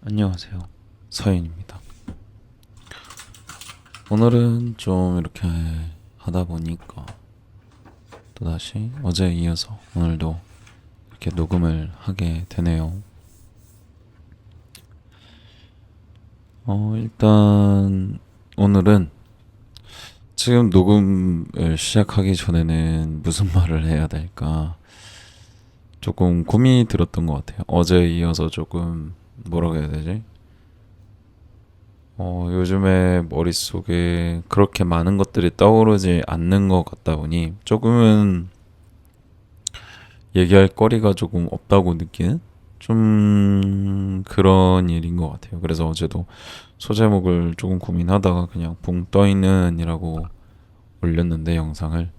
안녕하세요. 서윤입니다. 오늘은 좀 이렇게 하다 보니까 또다시 어제에 이어서 오늘도 이렇게 녹음을 하게 되네요. 일단 오늘은 지금 녹음을 시작하기 전에는 무슨 말을 해야 될까 조금 고민이 들었던 것 같아요. 어제에 이어서 조금 뭐라고 해야 되지? 요즘에 머릿속에 그렇게 많은 것들이 떠오르지 않는 것 같다 보니 조금은 얘기할 거리가 조금 없다고 느끼는 좀 그런 일인 것 같아요. 그래서 어제도 소제목을 조금 고민하다가 그냥 붕 떠있는이라고 올렸는데 영상을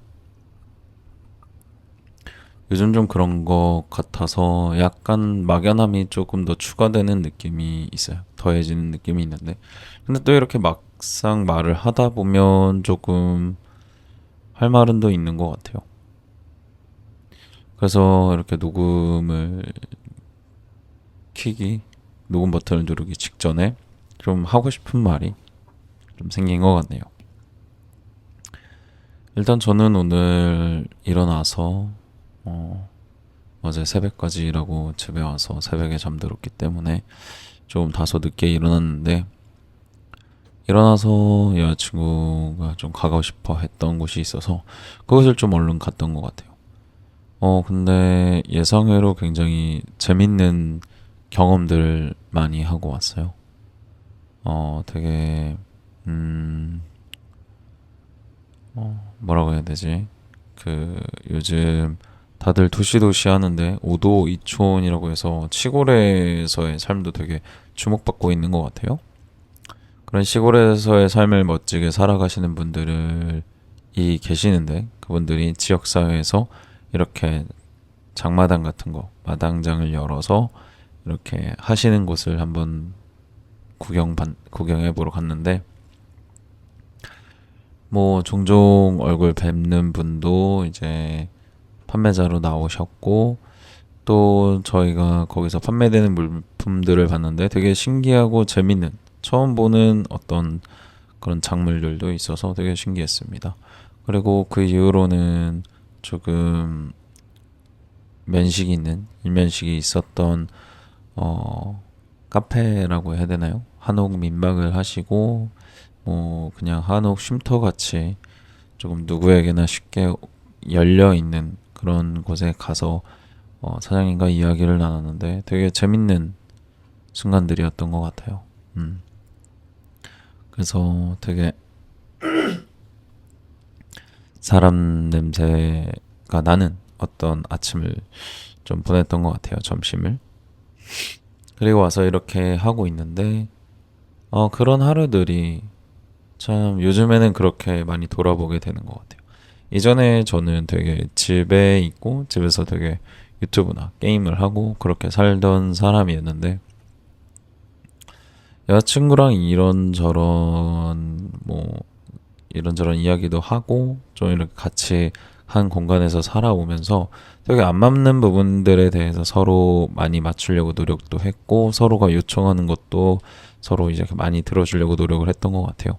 요즘 좀 그런 것 같아서 약간 막연함이 조금 더 추가되는 느낌이 있어요. 더해지는 느낌이 있는데 근데 또 이렇게 막상 말을 하다 보면 조금 할 말은 더 있는 것 같아요. 그래서 이렇게 녹음을 키기, 녹음 버튼을 누르기 직전에 좀 하고 싶은 말이 좀 생긴 것 같네요. 일단 저는 오늘 일어나서 어, 어제 새벽까지 일하고 집에 와서 새벽에 잠들었기 때문에 좀 다소 늦게 일어났는데 일어나서 여자친구가 좀 가고 싶어 했던 곳이 있어서 그것을 좀 얼른 갔던 것 같아요. 근데 예상외로 굉장히 재밌는 경험들을 많이 하고 왔어요. 되게, 음, 뭐라고 해야 되지? 요즘 다들 도시도시 하는데 오도 이촌이라고 해서 시골에서의 삶도 되게 주목받고 있는 것 같아요. 그런 시골에서의 삶을 멋지게 살아가시는 분들이 계시는데 그분들이 지역사회에서 이렇게 장마당 같은 거, 마당장을 열어서 이렇게 하시는 곳을 한번 구경해 보러 갔는데 뭐 종종 얼굴 뵙는 분도 이제 판매자로 나오셨고 또 저희가 거기서 판매되는 물품들을 봤는데 되게 신기하고 재밌는 처음 보는 어떤 그런 작물들도 있어서 되게 신기했습니다. 그리고 그 이후로는 조금 면식이 있는 일면식이 있었던 카페라고 해야 되나요? 한옥 민박을 하시고 뭐 그냥 한옥 쉼터 같이 조금 누구에게나 쉽게 열려 있는 그런 곳에 가서 사장님과 이야기를 나눴는데 되게 재밌는 순간들이었던 것 같아요. 그래서 되게 사람 냄새가 나는 어떤 아침을 좀 보냈던 것 같아요. 점심을. 그리고 와서 이렇게 하고 있는데 그런 하루들이 참 요즘에는 그렇게 많이 돌아보게 되는 것 같아요. 이전에 저는 되게 집에 있고 집에서 되게 유튜브나 게임을 하고 그렇게 살던 사람이었는데 여자친구랑 이런저런 이야기도 하고 좀 이렇게 같이 한 공간에서 살아오면서 되게 안 맞는 부분들에 대해서 서로 많이 맞추려고 노력도 했고 서로가 요청하는 것도 서로 이제 많이 들어주려고 노력을 했던 것 같아요.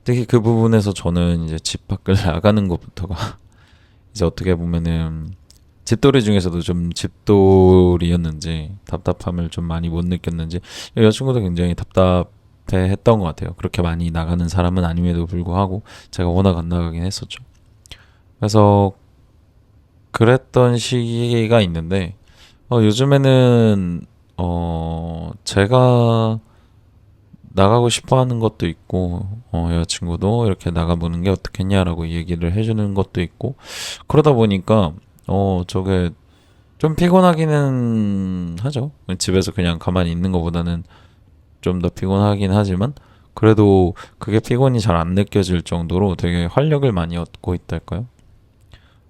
특히 그 부분에서 저는 이제 집 밖을 나가는 것부터가 이제 어떻게 보면은 집돌이 중에서도 좀 집돌이였는지 답답함을 좀 많이 못 느꼈는지 여자친구도 굉장히 답답해했던 것 같아요. 그렇게 많이 나가는 사람은 아님에도 불구하고 제가 워낙 안 나가긴 했었죠. 그래서 그랬던 시기가 있는데 요즘에는 제가 나가고 싶어 하는 것도 있고 여자친구도 이렇게 나가보는 게 어떻겠냐라고 얘기를 해주는 것도 있고 그러다 보니까 저게 좀 피곤하기는 하죠. 집에서 그냥 가만히 있는 것보다는 좀 더 피곤하긴 하지만 그래도 그게 피곤이 잘 안 느껴질 정도로 되게 활력을 많이 얻고 있달까요?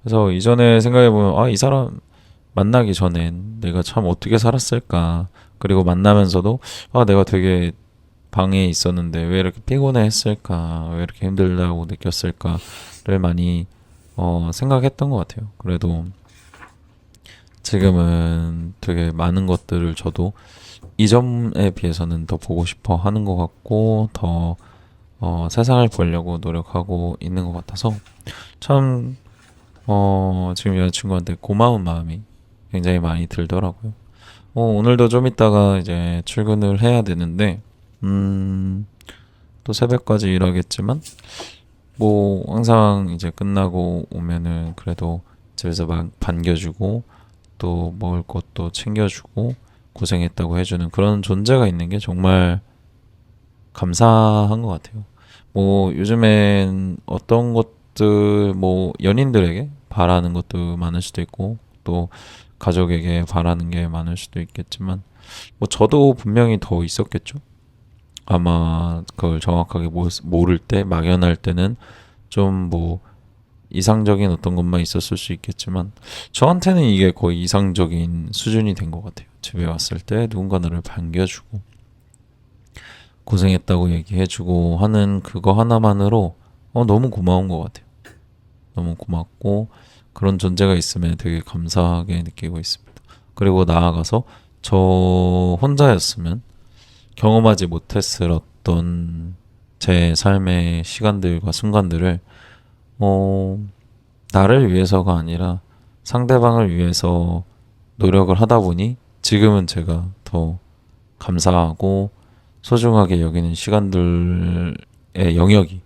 그래서 이전에 생각해보면 이 사람 만나기 전엔 내가 참 어떻게 살았을까. 그리고 만나면서도 내가 되게 방에 있었는데 왜 이렇게 피곤해 했을까. 왜 이렇게 힘들다고 느꼈을까를 많이 생각했던 것 같아요. 그래도 지금은 되게 많은 것들을 저도 이전에 비해서는 더 보고 싶어 하는 것 같고 더 세상을 보려고 노력하고 있는 것 같아서 참 지금 여자친구한테 고마운 마음이 굉장히 많이 들더라고요. 오늘도 좀 이따가 이제 출근을 해야 되는데 또 새벽까지 일하겠지만 뭐 항상 이제 끝나고 오면은 그래도 집에서 막 반겨주고 또 먹을 것도 챙겨주고 고생했다고 해주는 그런 존재가 있는 게 정말 감사한 것 같아요. 뭐 요즘엔 어떤 것들 뭐 연인들에게 바라는 것도 많을 수도 있고 또 가족에게 바라는 게 많을 수도 있겠지만 뭐 저도 분명히 더 있었겠죠. 아마 그걸 정확하게 모를 때 막연할 때는 좀 뭐 이상적인 어떤 것만 있었을 수 있겠지만 저한테는 이게 거의 이상적인 수준이 된 것 같아요. 집에 왔을 때 누군가 나를 반겨주고 고생했다고 얘기해주고 하는 그거 하나만으로 너무 고마운 것 같아요. 너무 고맙고 그런 존재가 있으면 되게 감사하게 느끼고 있습니다. 그리고 나아가서 저 혼자였으면 경험하지 못했을 어떤 제 삶의 시간들과 순간들을 나를 위해서가 아니라 상대방을 위해서 노력을 하다 보니 지금은 제가 더 감사하고 소중하게 여기는 시간들의 영역이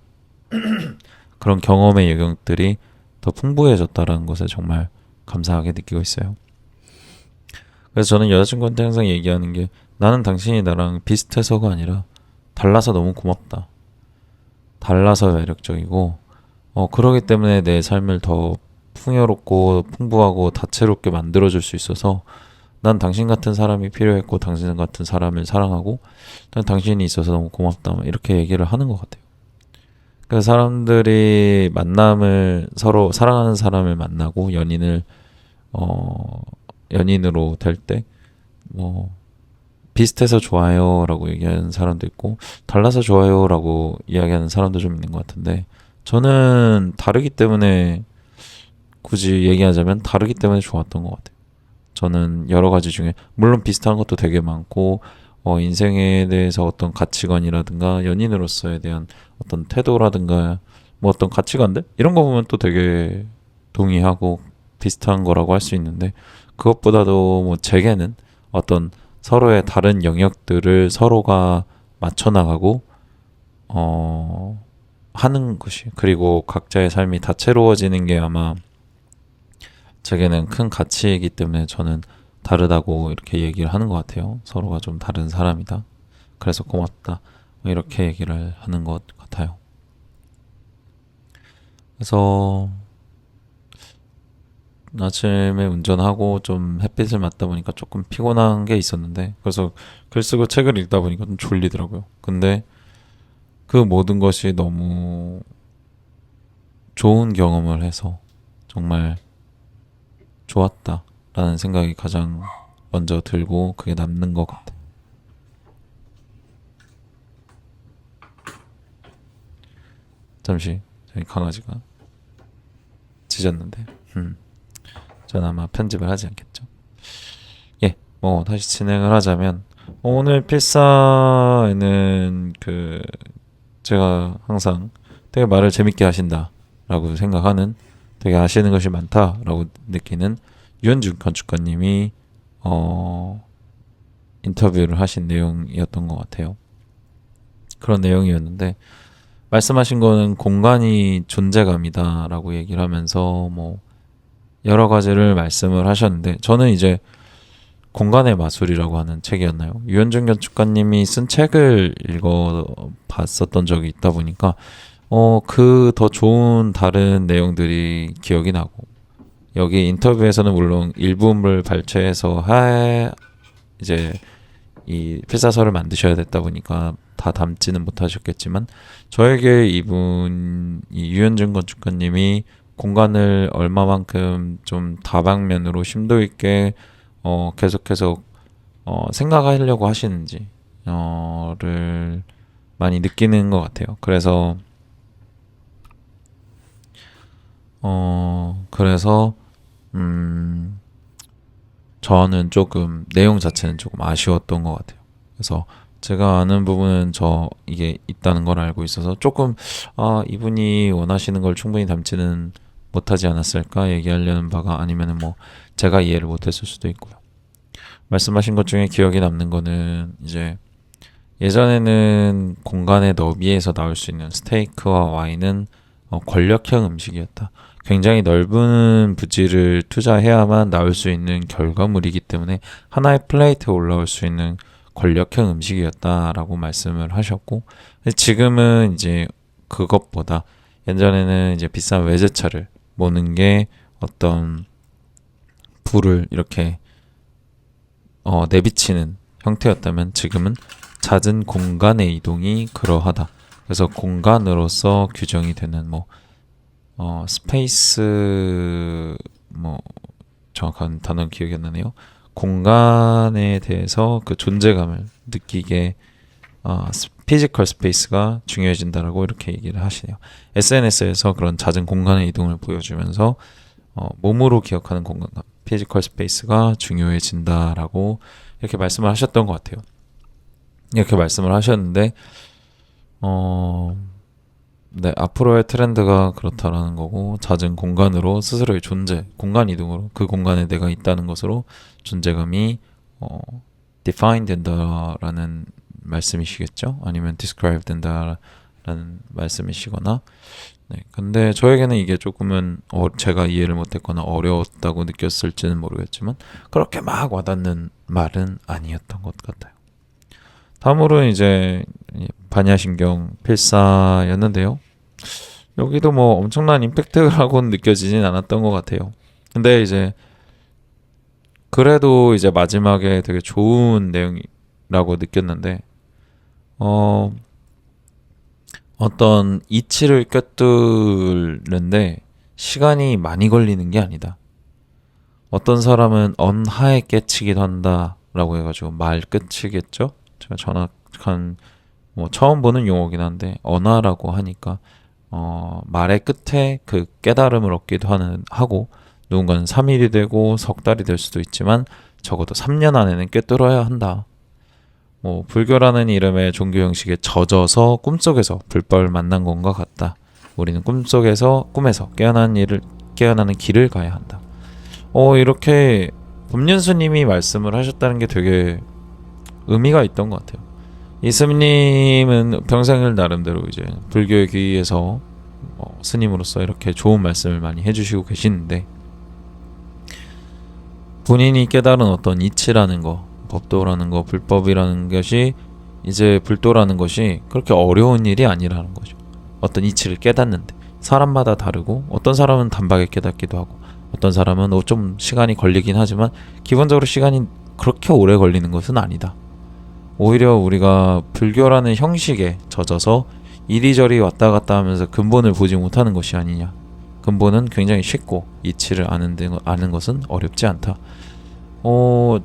그런 경험의 영역들이 더 풍부해졌다라는 것에 정말 감사하게 느끼고 있어요. 그래서 저는 여자친구한테 항상 얘기하는 게 나는 당신이 나랑 비슷해서가 아니라 달라서 너무 고맙다. 달라서 매력적이고 그러기 때문에 내 삶을 더 풍요롭고 풍부하고 다채롭게 만들어줄 수 있어서 난 당신 같은 사람이 필요했고 당신 같은 사람을 사랑하고 난 당신이 있어서 너무 고맙다 이렇게 얘기를 하는 것 같아요. 그래서 사람들이 만남을 서로 사랑하는 사람을 만나고 연인으로 될 때 뭐 비슷해서 좋아요라고 얘기하는 사람도 있고 달라서 좋아요라고 이야기하는 사람도 좀 있는 것 같은데 저는 다르기 때문에 굳이 얘기하자면 다르기 때문에 좋았던 것 같아요. 저는 여러 가지 중에 물론 비슷한 것도 되게 많고 인생에 대해서 어떤 가치관이라든가 연인으로서에 대한 어떤 태도라든가 뭐 어떤 가치관들 이런 거 보면 또 되게 동의하고 비슷한 거라고 할 수 있는데 그것보다도 뭐 제게는 어떤 서로의 다른 영역들을 서로가 맞춰 나가고 하는 것이 그리고 각자의 삶이 다채로워지는 게 아마 제게는 큰 가치이기 때문에 저는 다르다고 이렇게 얘기를 하는 것 같아요. 서로가 좀 다른 사람이다. 그래서 고맙다. 뭐 이렇게 얘기를 하는 것 같아요. 그래서 아침에 운전하고 좀 햇빛을 맞다 보니까 조금 피곤한 게 있었는데 그래서 글 쓰고 책을 읽다 보니까 좀 졸리더라고요. 근데 그 모든 것이 너무 좋은 경험을 해서 정말 좋았다라는 생각이 가장 먼저 들고 그게 남는 것 같아요. 잠시 저희 강아지가 짖었는데 전 아마 편집을 하지 않겠죠. 예, 뭐 다시 진행을 하자면 오늘 필사에는 그 제가 항상 되게 말을 재밌게 하신다라고 생각하는 되게 아시는 것이 많다라고 느끼는 유현준 건축가님이 인터뷰를 하신 내용이었던 것 같아요. 그런 내용이었는데 말씀하신 거는 공간이 존재감이다라고 얘기를 하면서 뭐 여러 가지를 말씀을 하셨는데 저는 이제 공간의 마술이라고 하는 책이었나요? 유현준 건축가님이 쓴 책을 읽어 봤었던 적이 있다 보니까 그 더 좋은 다른 내용들이 기억이 나고 여기 인터뷰에서는 물론 일부분을 발췌해서 이제 이 필사서를 만드셔야 됐다 보니까 다 담지는 못하셨겠지만 저에게 이 유현준 건축가님이 공간을 얼마만큼 좀 다방면으로 심도 있게 계속해서 생각하려고 하시는지 를 많이 느끼는 것 같아요. 그래서 저는 조금 내용 자체는 조금 아쉬웠던 것 같아요. 그래서 제가 아는 부분은 이게 있다는 걸 알고 있어서 조금 이분이 원하시는 걸 충분히 담지는 못하지 않았을까 얘기하려는 바가, 아니면은 뭐 제가 이해를 못했을 수도 있고요. 말씀하신 것 중에 기억에 남는 거는 이제 예전에는 공간의 너비에서 나올 수 있는 스테이크와 와인은 권력형 음식이었다. 굉장히 넓은 부지를 투자해야만 나올 수 있는 결과물이기 때문에 하나의 플레이트에 올라올 수 있는 권력형 음식이었다라고 말씀을 하셨고, 지금은 이제 그것보다 예전에는 이제 비싼 외제차를 모는 게 어떤 부를 이렇게 내비치는 형태였다면, 지금은 잦은 공간의 이동이 그러하다. 그래서 공간으로서 규정이 되는 스페이스, 정확한 단어는 기억이 안 나네요. 공간에 대해서 그 존재감을 느끼게 피지컬 스페이스가 중요해진다라고 이렇게 얘기를 하시네요. SNS에서 그런 잦은 공간의 이동을 보여주면서 몸으로 기억하는 공간감, 피지컬 스페이스가 중요해진다라고 이렇게 말씀을 하셨던 것 같아요. 이렇게 말씀을 하셨는데 네, 앞으로의 트렌드가 그렇다라는 거고, 잦은 공간으로 스스로의 존재, 공간 이동으로 그 공간에 내가 있다는 것으로 존재감이 defined 된다라는 말씀이시겠죠? 아니면 describe 된다라는 말씀이시거나. 네, 근데 저에게는 이게 조금은 제가 이해를 못했거나 어려웠다고 느꼈을지는 모르겠지만 그렇게 막 와닿는 말은 아니었던 것 같아요. 다음으로 이제 반야신경 필사였는데요. 여기도 뭐 엄청난 임팩트라고는 느껴지진 않았던 것 같아요. 근데 이제 그래도 이제 마지막에 되게 좋은 내용이라고 느꼈는데, 어떤 이치를 꿰뚫는데 시간이 많이 걸리는 게 아니다. 어떤 사람은 언하에 깨치기도 한다라고 해가지고 말 끝이겠죠? 제가 정확한 처음 보는 용어긴 한데 언하라고 하니까 말의 끝에 그 깨달음을 얻기도 하고, 누군가는 3일이 되고 석 달이 될 수도 있지만 적어도 3년 안에는 꿰뚫어야 한다. 불교라는 이름의 종교 형식에 젖어서 꿈속에서 불법을 만난 것과 같다. 우리는 꿈에서 깨어나는 길을 가야 한다. 이렇게 법륜스님이 말씀을 하셨다는 게 되게 의미가 있던 것 같아요. 이스님은 평생을 나름대로 이제 불교의 귀에서 스님으로서 이렇게 좋은 말씀을 많이 해주시고 계시는데, 본인이 깨달은 어떤 이치라는 거, 법도라는 거, 불법이라는 것이, 이제 불도라는 것이 그렇게 어려운 일이 아니라는 거죠. 어떤 이치를 깨닫는데 사람마다 다르고, 어떤 사람은 단박에 깨닫기도 하고, 어떤 사람은 좀 시간이 걸리긴 하지만 기본적으로 시간이 그렇게 오래 걸리는 것은 아니다. 오히려 우리가 불교라는 형식에 젖어서 이리저리 왔다 갔다 하면서 근본을 보지 못하는 것이 아니냐. 근본은 굉장히 쉽고 이치를 아는 것은 어렵지 않다.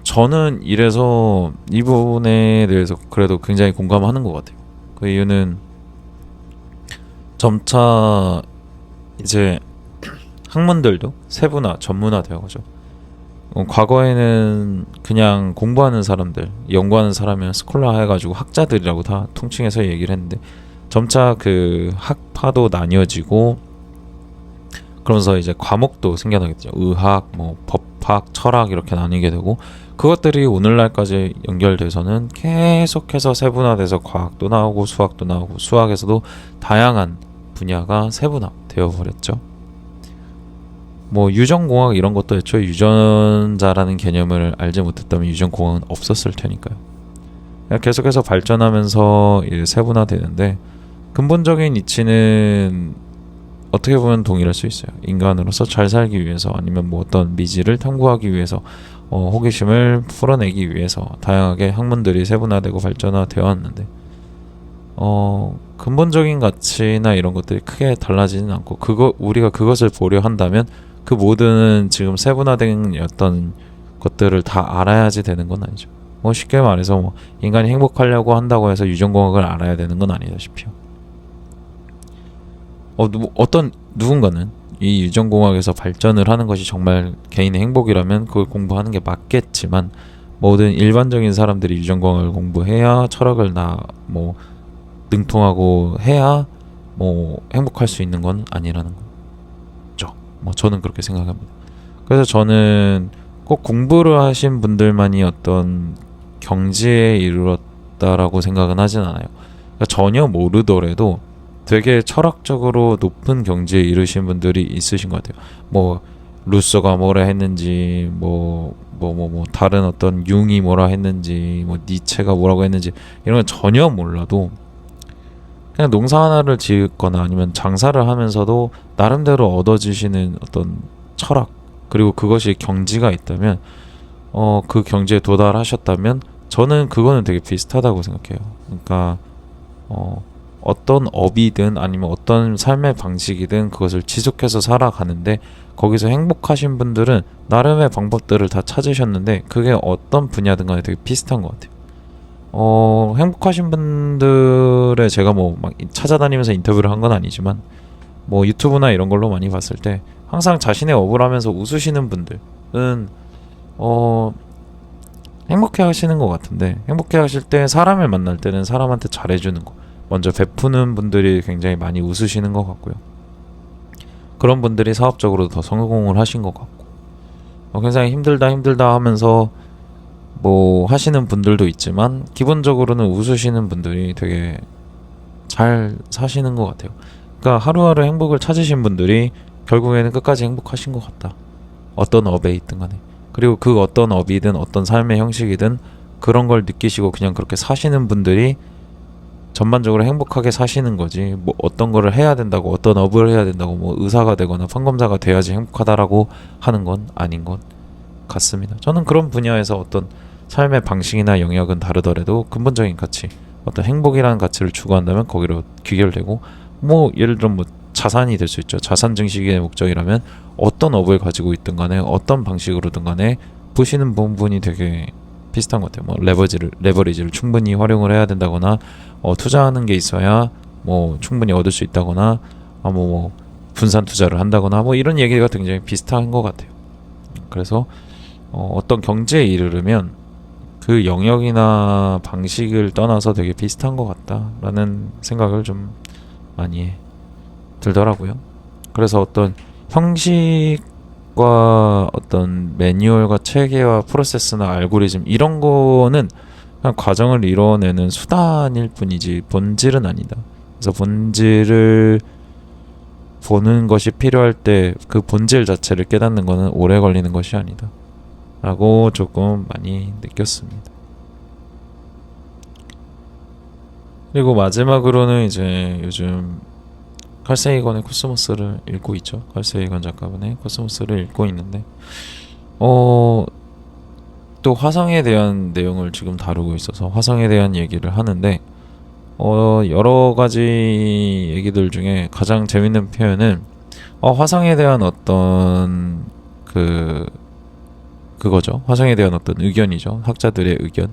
저는 이래서 이 부분에 대해서 그래도 굉장히 공감하는 것 같아요. 그 이유는 점차 이제 학문들도 세분화, 전문화 되어가죠. 과거에는 그냥 공부하는 사람들, 연구하는 사람이면 스콜라 해가지고 학자들이라고 다 통칭해서 얘기를 했는데, 점차 그 학파도 나뉘어지고, 그러면서 이제 과목도 생겨나겠죠. 의학, 법학, 철학 이렇게 나뉘게 되고, 그것들이 오늘날까지 연결돼서는 계속해서 세분화돼서 과학도 나오고 수학도 나오고, 수학에서도 다양한 분야가 세분화 되어버렸죠. 유전공학 이런 것도 애초에 유전자라는 개념을 알지 못했다면 유전공학은 없었을 테니까요. 계속해서 발전하면서 세분화되는데, 근본적인 이치는 어떻게 보면 동일할 수 있어요. 인간으로서 잘 살기 위해서, 아니면 어떤 미지를 탐구하기 위해서, 호기심을 풀어내기 위해서 다양하게 학문들이 세분화되고 발전화되어 왔는데, 근본적인 가치나 이런 것들이 크게 달라지는 않고, 우리가 그것을 보려 한다면 그 모든 지금 세분화된 어떤 것들을 다 알아야지 되는 건 아니죠. 쉽게 말해서 인간이 행복하려고 한다고 해서 유전공학을 알아야 되는 건 아니다시피요. 어떤 누군가는 이 유전공학에서 발전을 하는 것이 정말 개인의 행복이라면 그걸 공부하는 게 맞겠지만 모든 일반적인 사람들이 유전공학을 공부해야 철학을 뭐 능통하고 해야 뭐 행복할 수 있는 건 아니라는 거죠. 뭐 저는 그렇게 생각합니다. 그래서 저는 꼭 공부를 하신 분들만이 어떤 경지에 이르렀다라고 생각은 하진 않아요. 그러니까 전혀 모르더라도 되게 철학적으로 높은 경지에 이르신 분들이 있으신 것 같아요. 뭐 루소가 뭐라 했는지, 다른 어떤 융이 뭐라 했는지, 뭐 니체가 뭐라고 했는지 이런 건 전혀 몰라도 그냥 농사 하나를 지었거나 아니면 장사를 하면서도 나름대로 얻어지시는 어떤 철학, 그리고 그것이 경지가 있다면 그 경지에 도달하셨다면 저는 그거는 되게 비슷하다고 생각해요. 그러니까 어떤 업이든 아니면 어떤 삶의 방식이든 그것을 지속해서 살아가는데 거기서 행복하신 분들은 나름의 방법들을 다 찾으셨는데 그게 어떤 분야든 간에 되게 비슷한 것 같아요. 행복하신 분들의 제가 뭐 막 찾아다니면서 인터뷰를 한 건 아니지만 뭐 유튜브나 이런 걸로 많이 봤을 때 항상 자신의 업을 하면서 웃으시는 분들은 행복해 하시는 것 같은데, 행복해 하실 때 사람을 만날 때는 사람한테 잘해주는 거 먼저 베푸는 분들이 굉장히 많이 웃으시는 것 같고요. 그런 분들이 사업적으로 더 성공을 하신 것 같고, 굉장히 힘들다 하면서 뭐 하시는 분들도 있지만 기본적으로는 웃으시는 분들이 되게 잘 사시는 것 같아요. 그러니까 하루하루 행복을 찾으신 분들이 결국에는 끝까지 행복하신 것 같다. 어떤 업에 있든 간에. 그리고 그 어떤 업이든 어떤 삶의 형식이든 그런 걸 느끼시고 그냥 그렇게 사시는 분들이 전반적으로 행복하게 사시는 거지, 뭐 어떤 거를 해야 된다고, 어떤 업을 해야 된다고, 뭐 의사가 되거나 판검사가 돼야지 행복하다라고 하는 건 아닌 것 같습니다. 저는 그런 분야에서 어떤 삶의 방식이나 영역은 다르더라도 근본적인 가치, 어떤 행복이라는 가치를 추구한다면 거기로 귀결되고, 뭐 예를 들어 뭐 자산이 될 수 있죠. 자산 증식의 목적이라면 어떤 업을 가지고 있든 간에 어떤 방식으로든 간에 보시는 부분이 되게 비슷한 것 같아요. 뭐 레버리지를 충분히 활용을 해야 된다거나, 투자하는 게 있어야 뭐 충분히 얻을 수 있다거나, 뭐 분산 투자를 한다거나, 뭐 이런 얘기가 굉장히 비슷한 것 같아요. 그래서 어떤 경제에 이르르면 그 영역이나 방식을 떠나서 되게 비슷한 것 같다라는 생각을 좀 많이 들더라고요. 그래서 어떤 형식과 어떤 매뉴얼과 체계와 프로세스나 알고리즘 이런 거는 그냥 과정을 이뤄내는 수단일 뿐이지 본질은 아니다. 그래서 본질을 보는 것이 필요할 때 그 본질 자체를 깨닫는 거는 오래 걸리는 것이 아니다 라고 조금 많이 느꼈습니다. 그리고 마지막으로는 이제 요즘 칼 세이건의 코스모스를 읽고 있죠. 칼 세이건 작가분의 코스모스를 읽고 있는데 또 화성에 대한 내용을 지금 다루고 있어서 화성에 대한 얘기를 하는데, 여러 가지 얘기들 중에 가장 재밌는 표현은 화성에 대한 어떤 그거죠. 화성에 대한 어떤 의견이죠. 학자들의 의견.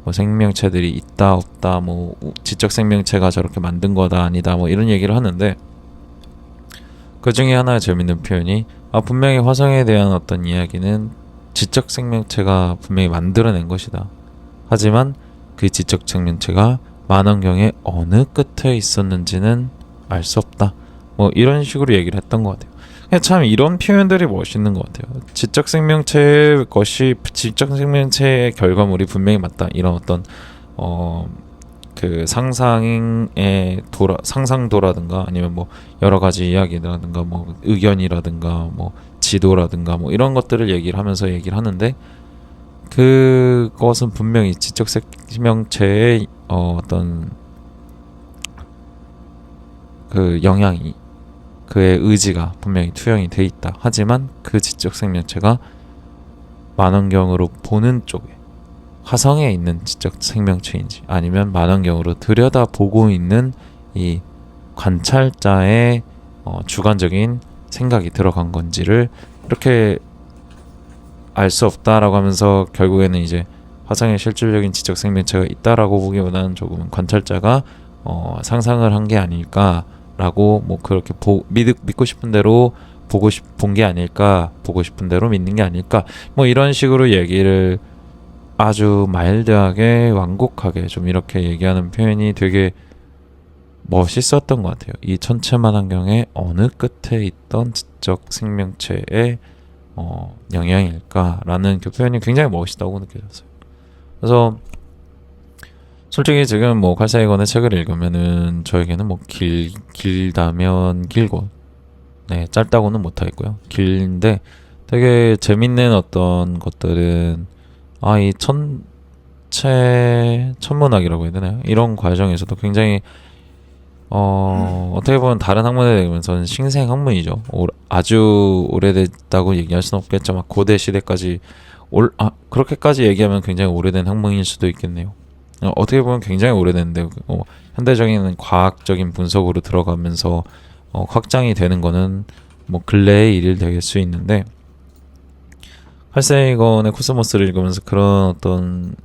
뭐 생명체들이 있다 없다, 뭐 지적 생명체가 저렇게 만든 거다 아니다, 뭐 이런 얘기를 하는데, 그 중에 하나의 재밌는 표현이 분명히 화성에 대한 어떤 이야기는 지적 생명체가 분명히 만들어낸 것이다. 하지만 그 지적 생명체가 만원경의 어느 끝에 있었는지는 알 수 없다. 뭐 이런 식으로 얘기를 했던 것 같아요. 참 이런 표현들이 멋있는 것 같아요. 지적 생명체의 결과물이 분명히 맞다. 이런 어떤 그 상상도라든가 아니면 뭐 여러 가지 이야기라든가 뭐 의견이라든가 뭐 지도라든가 뭐 이런 것들을 얘기를 하면서 얘기를 하는데, 그것은 분명히 지적 생명체의 어떤 그 영향이, 그의 의지가 분명히 투영이 돼 있다. 하지만 그 지적 생명체가 만원경으로 보는 쪽에 화성에 있는 지적 생명체인지 아니면 만원경으로 들여다보고 있는 이 관찰자의 주관적인 생각이 들어간 건지를 이렇게 알 수 없다라고 하면서, 결국에는 이제 화성에 실질적인 지적 생명체가 있다라고 보기보다는 조금 관찰자가 상상을 한 게 아닐까라고, 뭐 그렇게 믿고 싶은 대로 본 게 아닐까, 보고 싶은 대로 믿는 게 아닐까, 뭐 이런 식으로 얘기를 아주 마일드하게 완곡하게 좀 이렇게 얘기하는 표현이 되게 멋있었던 것 같아요. 이 천체만 환경의 어느 끝에 있던 지적 생명체의 영향일까라는 그 표현이 굉장히 멋있다고 느껴졌어요. 그래서 솔직히 지금 뭐 칼사이건의 책을 읽으면은 저에게는 뭐 길다면 길고, 네, 짧다고는 못하겠고요. 길인데 되게 재밌는 어떤 것들은 이 천문학이라고 해야 되나요? 이런 과정에서도 굉장히 어떻게 보면 다른 학문에 대면서는 신생 학문이죠. 아주 오래됐다고 얘기할 수는 없겠지만 고대 시대까지 그렇게까지 얘기하면 굉장히 오래된 학문일 수도 있겠네요. 어떻게 보면 굉장히 오래됐는데 현대적인 과학적인 분석으로 들어가면서 확장이 되는 거는 뭐 근래의 일이 될 수 있는데, 칼세이건의 코스모스를 읽으면서 그런 어떤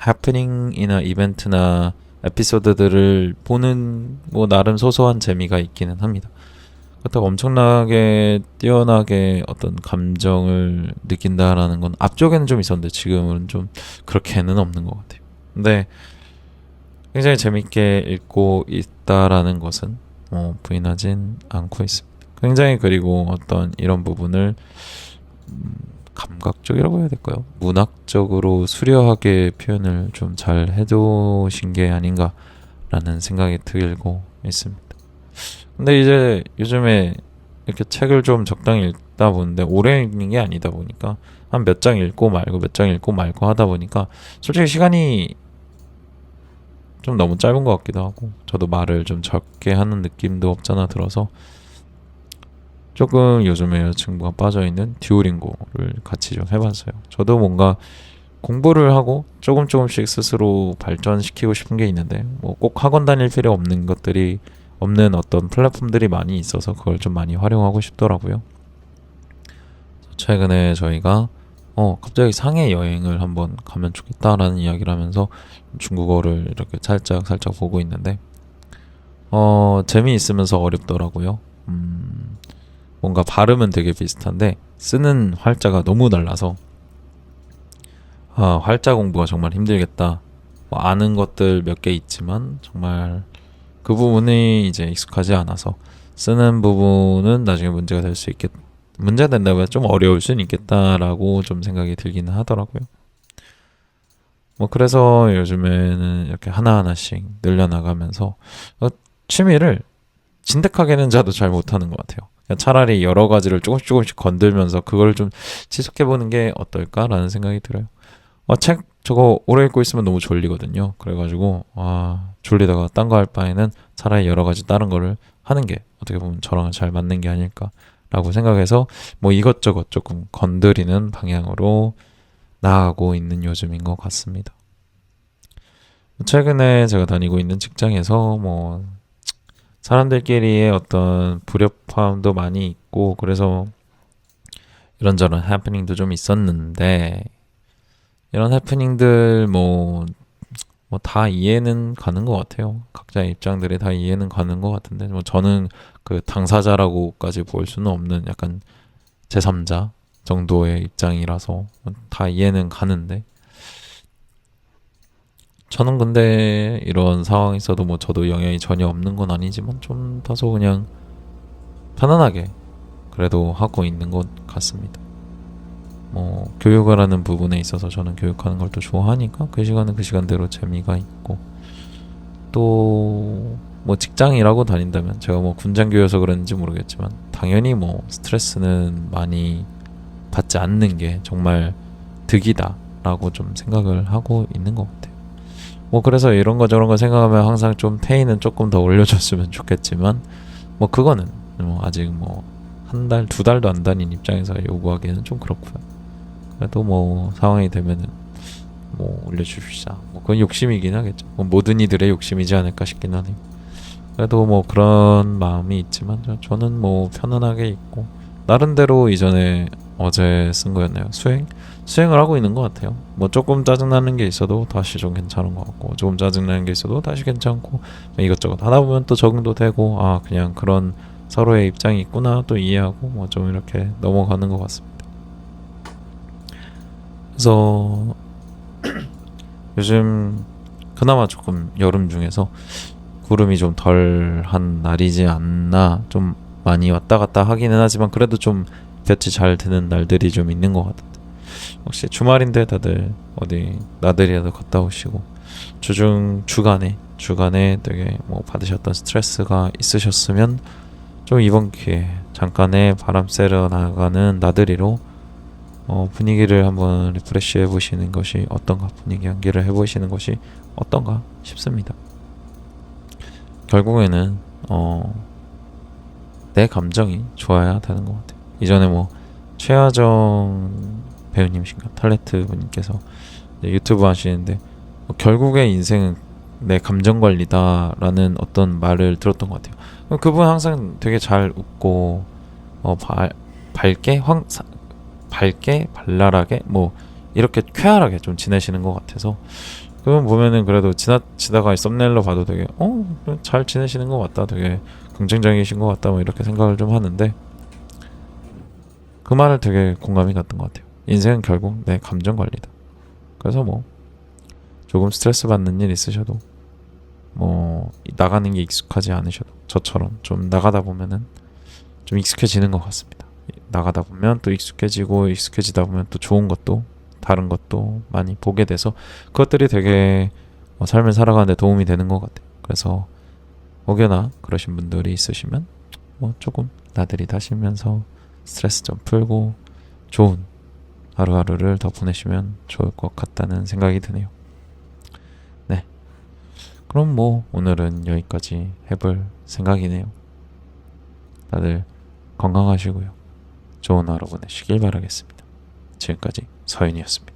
해프닝이나 이벤트나 에피소드들을 보는 뭐 나름 소소한 재미가 있기는 합니다. 그렇다고 엄청나게 뛰어나게 어떤 감정을 느낀다라는 건 앞쪽에는 좀 있었는데 지금은 좀 그렇게는 없는 것 같아요. 근데 굉장히 재밌게 읽고 있다라는 것은 부인하진 않고 있습니다. 굉장히, 그리고 어떤 이런 부분을 감각적이라고 해야 될까요? 문학적으로 수려하게 표현을 좀 잘 해두신 게 아닌가라는 생각이 들고 있습니다. 근데 이제 요즘에 이렇게 책을 좀 적당히 읽다 보는데, 오래 읽는 게 아니다 보니까 한 몇 장 읽고 말고 몇 장 읽고 말고 하다 보니까 솔직히 시간이 좀 너무 짧은 것 같기도 하고, 저도 말을 좀 적게 하는 느낌도 없잖아 들어서 조금 요즘에 여자친구가 빠져있는 듀오링고를 같이 좀 해봤어요. 저도 뭔가 공부를 하고 조금씩 스스로 발전시키고 싶은 게 있는데, 뭐 꼭 학원 다닐 필요 없는 것들이, 없는 어떤 플랫폼들이 많이 있어서 그걸 좀 많이 활용하고 싶더라고요. 최근에 저희가 갑자기 상해 여행을 한번 가면 좋겠다라는 이야기를 하면서 중국어를 이렇게 살짝 보고 있는데, 재미있으면서 어렵더라고요. 뭔가 발음은 되게 비슷한데 쓰는 활자가 너무 달라서 활자 공부가 정말 힘들겠다. 뭐 아는 것들 몇 개 있지만 정말 그 부분이 이제 익숙하지 않아서 쓰는 부분은 나중에 문제가 될 수 있겠. 문제가 된다면 좀 어려울 수는 있겠다라고 좀 생각이 들기는 하더라고요. 뭐 그래서 요즘에는 이렇게 하나하나씩 늘려나가면서 취미를 진득하게는 저도 잘 못하는 것 같아요. 그냥 차라리 여러 가지를 조금씩 건들면서 그걸 좀 지속해보는 게 어떨까라는 생각이 들어요. 책 저거 오래 읽고 있으면 너무 졸리거든요. 그래가지고 졸리다가 딴 거 할 바에는 차라리 여러 가지 다른 거를 하는 게 어떻게 보면 저랑 잘 맞는 게 아닐까라고 생각해서 뭐 이것저것 조금 건드리는 방향으로 나아가고 있는 요즘인 것 같습니다. 최근에 제가 다니고 있는 직장에서 뭐 사람들끼리의 어떤 불협화음도 많이 있고, 그래서 이런저런 해프닝도 좀 있었는데, 이런 해프닝들 뭐 다 이해는 가는 것 같아요. 각자의 입장들이 다 이해는 가는 것 같은데, 뭐 저는 그 당사자라고까지 볼 수는 없는 약간 제3자 정도의 입장이라서 다 이해는 가는데, 저는 근데 이런 상황이 있어도 뭐 저도 영향이 전혀 없는 건 아니지만 좀 다소 그냥 편안하게 그래도 하고 있는 것 같습니다. 뭐 교육을 하는 부분에 있어서 저는 교육하는 걸 또 좋아하니까 그 시간은 그 시간대로 재미가 있고, 또 뭐 직장이라고 다닌다면, 제가 뭐 군장교여서 그런지 모르겠지만 당연히 뭐 스트레스는 많이 받지 않는 게 정말 득이다라고 좀 생각을 하고 있는 것 같아요. 뭐 그래서 이런 거 저런 거 생각하면 항상 좀 페이는 조금 더 올려줬으면 좋겠지만, 뭐 그거는 뭐 아직 뭐 한 달, 두 달도 안 다닌 입장에서 요구하기에는 좀 그렇고요. 그래도 뭐 상황이 되면은 뭐 올려주시자. 뭐 그건 욕심이긴 하겠죠. 뭐 모든 이들의 욕심이지 않을까 싶긴 하네요. 그래도 뭐 그런 마음이 있지만 저는 뭐 편안하게 있고, 나름대로 이전에 어제 쓴 거였나요? 수행을 하고 있는 것 같아요. 뭐 조금 짜증나는 게 있어도 다시 좀 괜찮은 것 같고, 조금 짜증나는 게 있어도 다시 괜찮고, 이것저것 하다 보면 또 적응도 되고, 그냥 그런 서로의 입장이 있구나 또 이해하고 뭐 좀 이렇게 넘어가는 것 같습니다. 그래서 요즘 그나마 조금 여름 중에서 구름이 좀 덜한 날이지 않나, 좀 많이 왔다 갔다 하기는 하지만 그래도 좀 볕이 잘 드는 날들이 좀 있는 것 같은데, 혹시 주말인데 다들 어디 나들이라도 갔다 오시고 주간에 되게 뭐 받으셨던 스트레스가 있으셨으면 좀 이번 기회에 잠깐의 바람 쐬러 나가는 나들이로 분위기를 한번 리프레시 해보시는 것이 어떤가, 분위기 환기를 해보시는 것이 어떤가 싶습니다. 결국에는 내 감정이 좋아야 되는 것 같아요. 이전에 뭐 최하정 배우님이신가 탤런트 분께서 유튜브 하시는데 결국에 인생은 내 감정 관리다라는 어떤 말을 들었던 것 같아요. 그분 항상 되게 잘 웃고 밝게 발랄하게 뭐 이렇게 쾌활하게 좀 지내시는 것 같아서, 그분 보면은 그래도 지나치다가 썸네일로 봐도 되게 잘 지내시는 것 같다, 되게 긍정적이신 것 같다 뭐 이렇게 생각을 좀 하는데, 그 말을 되게 공감이 갔던 것 같아요. 인생은 결국 내 감정 관리다. 그래서 뭐 조금 스트레스 받는 일 있으셔도 뭐 나가는 게 익숙하지 않으셔도 저처럼 좀 나가다 보면은 좀 익숙해지는 것 같습니다. 나가다 보면 또 익숙해지다 보면 또 좋은 것도 다른 것도 많이 보게 돼서 그것들이 되게 삶을 살아가는데 도움이 되는 것 같아요. 그래서 혹여나 그러신 분들이 있으시면 뭐 조금 나들이 다시면서 스트레스 좀 풀고 좋은 하루하루를 더 보내시면 좋을 것 같다는 생각이 드네요. 네, 그럼 뭐 오늘은 여기까지 해볼 생각이네요. 다들 건강하시고요. 좋은 하루 보내시길 바라겠습니다. 지금까지 서윤이었습니다.